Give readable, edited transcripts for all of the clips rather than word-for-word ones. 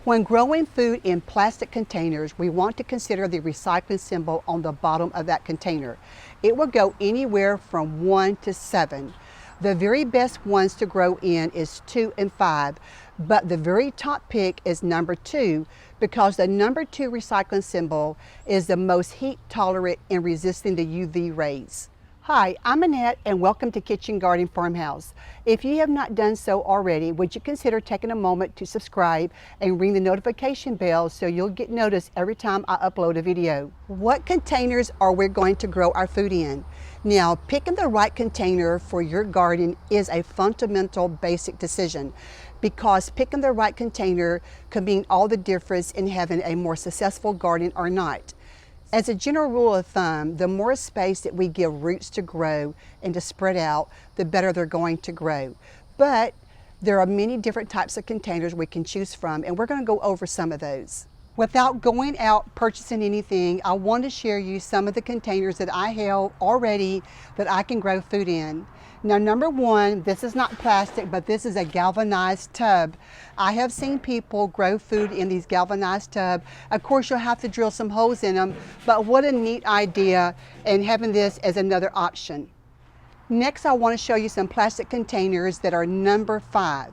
When growing food in plastic containers, we want to consider the recycling symbol on the bottom of that container. It will go anywhere from 1 to 7. The very best ones to grow in is 2 and 5, but the very top pick is number 2 because the number 2 recycling symbol is the most heat tolerant in resisting the UV rays. Hi, I'm Annette and welcome to Kitchen Garden Farmhouse. If you have not done so already, would you consider taking a moment to subscribe and ring the notification bell so you'll get noticed every time I upload a video. What containers are we going to grow our food in? Now, picking the right container for your garden is a fundamental basic decision because picking the right container can mean all the difference in having a more successful garden or not. As a general rule of thumb, the more space that we give roots to grow and to spread out, the better they're going to grow. But there are many different types of containers we can choose from, and we're going to go over some of those. Without going out purchasing anything, I want to share you some of the containers that I have already that I can grow food in. Now, number one, this is not plastic, but this is a galvanized tub. I have seen people grow food in these galvanized tubs. Of course, you'll have to drill some holes in them, but what a neat idea, and having this as another option. Next, I want to show you some plastic containers that are number 5.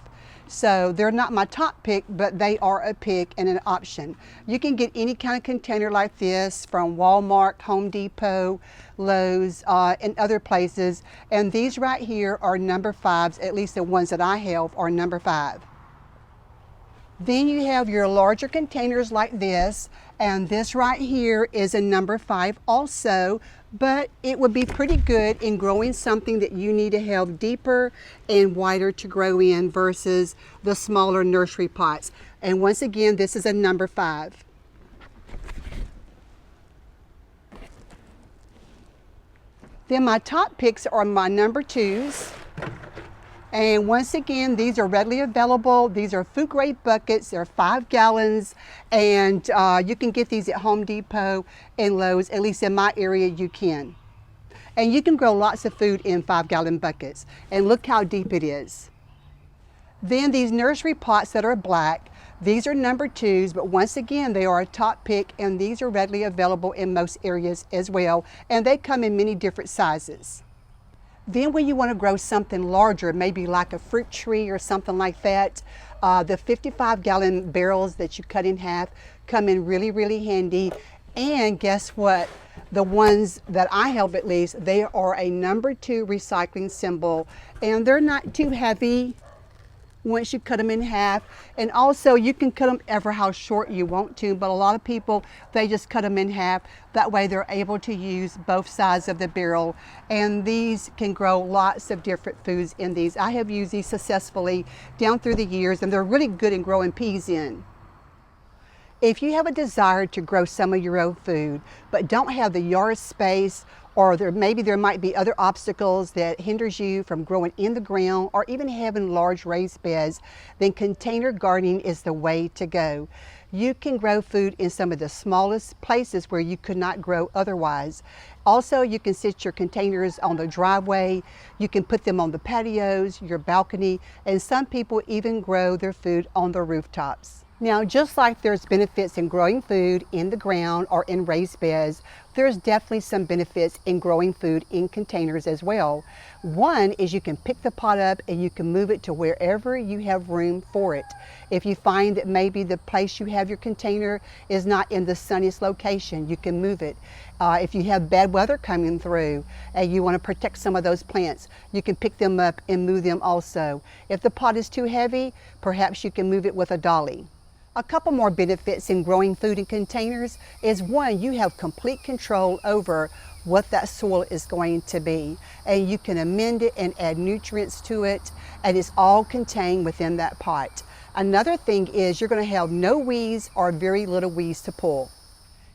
So they're not my top pick, but they are a pick and an option. You can get any kind of container like this from Walmart, Home Depot, Lowe's, and other places. And these right here are number 5s, at least the ones that I have are number 5. Then you have your larger containers like this, and this right here is a number 5 also, but it would be pretty good in growing something that you need to have deeper and wider to grow in versus the smaller nursery pots. And once again, this is a number 5. Then my top picks are my number 2s. And once again, these are readily available. These are food grade buckets. They're 5 gallons, and you can get these at Home Depot and Lowe's. At least in my area, you can. And you can grow lots of food in 5-gallon buckets. And look how deep it is. Then these nursery pots that are black, these are number 2s, but once again, they are a top pick, and these are readily available in most areas as well. And they come in many different sizes. Then when you want to grow something larger, maybe like a fruit tree or something like that, the 55-gallon barrels that you cut in half come in really, really handy. And guess what? The ones that I have, at least, they are a number 2 recycling symbol, and they're not too heavy once you cut them in half. And also you can cut them ever how short you want to, but a lot of people, they just cut them in half. That way they're able to use both sides of the barrel, and these can grow lots of different foods in these. I have used these successfully down through the years, and they're really good in growing peas in. If you have a desire to grow some of your own food but don't have the yard space, or maybe there might be other obstacles that hinders you from growing in the ground or even having large raised beds, then container gardening is the way to go. You can grow food in some of the smallest places where you could not grow otherwise. Also, you can sit your containers on the driveway, you can put them on the patios, your balcony, and some people even grow their food on the rooftops. Now, just like there's benefits in growing food in the ground or in raised beds, there's definitely some benefits in growing food in containers as well. One is you can pick the pot up and you can move it to wherever you have room for it. If you find that maybe the place you have your container is not in the sunniest location, you can move it. If you have bad weather coming through and you want to protect some of those plants, you can pick them up and move them also. If the pot is too heavy, perhaps you can move it with a dolly. A couple more benefits in growing food in containers is, one, you have complete control over what that soil is going to be, and you can amend it and add nutrients to it, and it's all contained within that pot. Another thing is you're going to have no weeds or very little weeds to pull.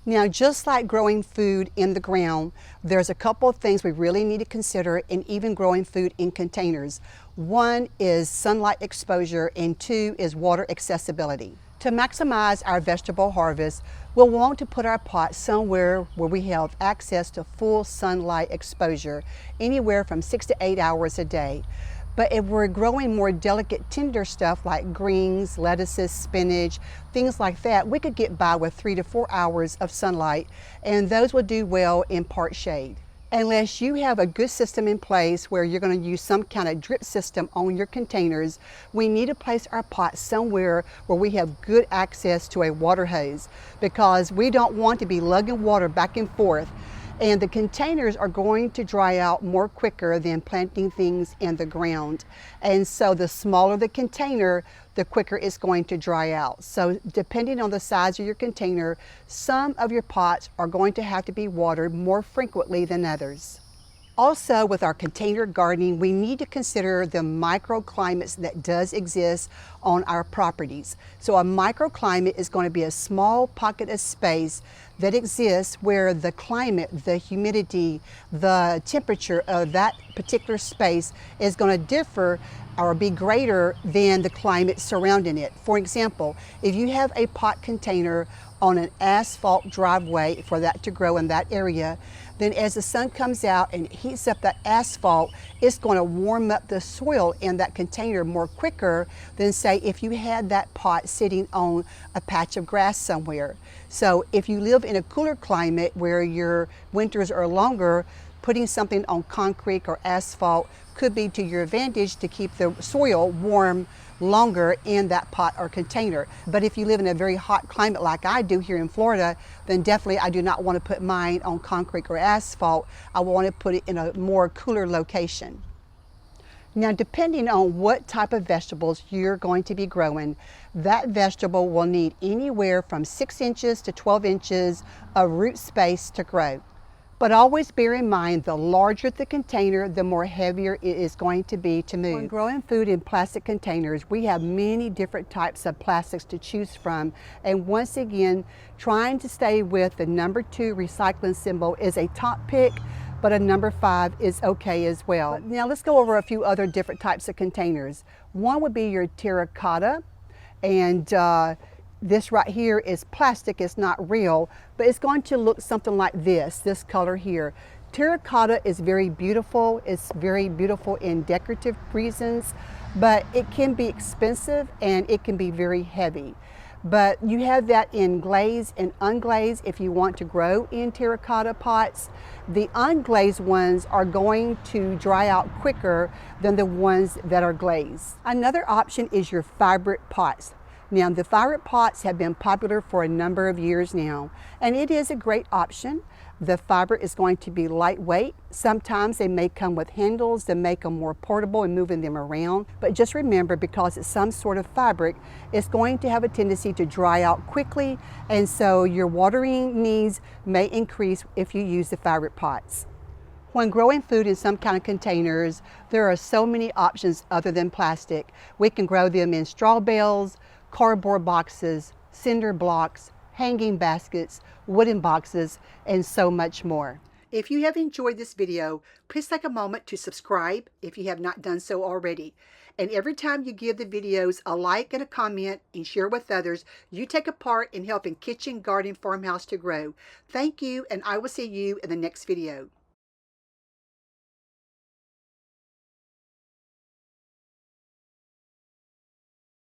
Now, just like growing food in the ground, there's a couple of things we really need to consider in even growing food in containers. One is sunlight exposure, and 2 is water accessibility. To maximize our vegetable harvest, we'll want to put our pot somewhere where we have access to full sunlight exposure, anywhere from 6 to 8 hours a day. But if we're growing more delicate, tender stuff like greens, lettuces, spinach, things like that, we could get by with 3 to 4 hours of sunlight, and those will do well in part shade. Unless you have a good system in place where you're going to use some kind of drip system on your containers, we need to place our pots somewhere where we have good access to a water hose, because we don't want to be lugging water back and forth. And the containers are going to dry out more quicker than planting things in the ground. And so the smaller the container, the quicker it's going to dry out. So depending on the size of your container, some of your pots are going to have to be watered more frequently than others. Also, with our container gardening, we need to consider the microclimates that does exist on our properties. So a microclimate is going to be a small pocket of space that exists where the climate, the humidity, the temperature of that particular space is going to differ or be greater than the climate surrounding it. For example, if you have a pot container on an asphalt driveway for that to grow in that area, then as the sun comes out and heats up that asphalt, it's going to warm up the soil in that container more quicker than, say, if you had that pot sitting on a patch of grass somewhere. So if you live in a cooler climate where your winters are longer, putting something on concrete or asphalt could be to your advantage to keep the soil warm longer in that pot or container. But if you live in a very hot climate like I do here in Florida, then definitely I do not want to put mine on concrete or asphalt. I want to put it in a more cooler location. Now, depending on what type of vegetables you're going to be growing, that vegetable will need anywhere from 6 inches to 12 inches of root space to grow. But always bear in mind, the larger the container, the more heavier it is going to be to move. When growing food in plastic containers, we have many different types of plastics to choose from. And once again, trying to stay with the number 2 recycling symbol is a top pick, but a number 5 is okay as well. Now let's go over a few other different types of containers. One would be your terracotta, and this right here is plastic, it's not real, but it's going to look something like this color here. Terracotta is very beautiful. It's very beautiful in decorative reasons, but it can be expensive and it can be very heavy. But you have that in glazed and unglazed if you want to grow in terracotta pots. The unglazed ones are going to dry out quicker than the ones that are glazed. Another option is your fiber pots. Now, the fiber pots have been popular for a number of years now, and it is a great option. The fiber is going to be lightweight. Sometimes they may come with handles that make them more portable and moving them around. But just remember, because it's some sort of fabric, it's going to have a tendency to dry out quickly, and so your watering needs may increase if you use the fiber pots. When growing food in some kind of containers, there are so many options other than plastic. We can grow them in straw bales, cardboard boxes, cinder blocks, hanging baskets, wooden boxes, and so much more. If you have enjoyed this video, please take a moment to subscribe if you have not done so already. And every time you give the videos a like and a comment and share with others, you take a part in helping Kitchen Garden Farmhouse to grow. Thank you, and I will see you in the next video.